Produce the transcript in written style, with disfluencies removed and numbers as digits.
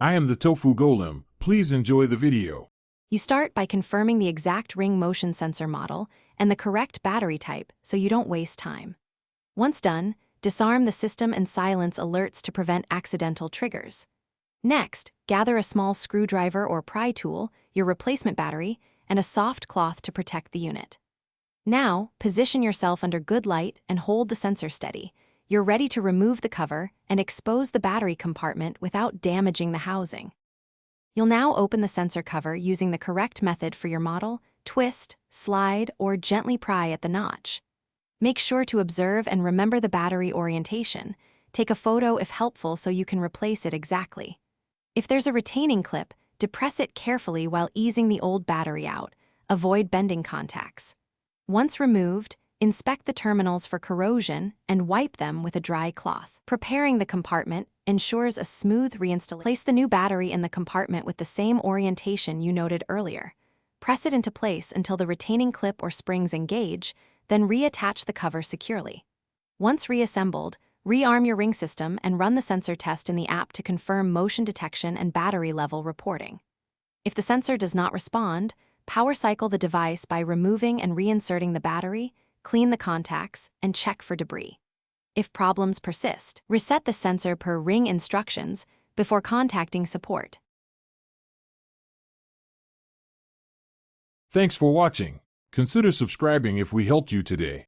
I am the tofu golem. Please enjoy the video. You start by confirming the exact ring motion sensor model and the correct battery type so you don't waste time. Once done, disarm the system and silence alerts to prevent accidental triggers. Next, gather a small screwdriver or pry tool, your replacement battery, and a soft cloth to protect the unit. Now, position yourself under good light and hold the sensor steady. You're ready to remove the cover and expose the battery compartment without damaging the housing. You'll now open the sensor cover using the correct method for your model: twist, slide, or gently pry at the notch. Make sure to observe and remember the battery orientation. Take a photo if helpful so you can replace it exactly. If there's a retaining clip, depress it carefully while easing the old battery out. Avoid bending contacts. Once removed, inspect the terminals for corrosion and wipe them with a dry cloth. Preparing the compartment ensures a smooth reinstallation. Place the new battery in the compartment with the same orientation you noted earlier. Press it into place until the retaining clip or springs engage, then reattach the cover securely. Once reassembled, rearm your ring system and run the sensor test in the app to confirm motion detection and battery level reporting. If the sensor does not respond, power cycle the device by removing and reinserting the battery, clean the contacts, and check for debris. If problems persist, reset the sensor per ring instructions before contacting support. Thanks for watching. Consider subscribing if we helped you today.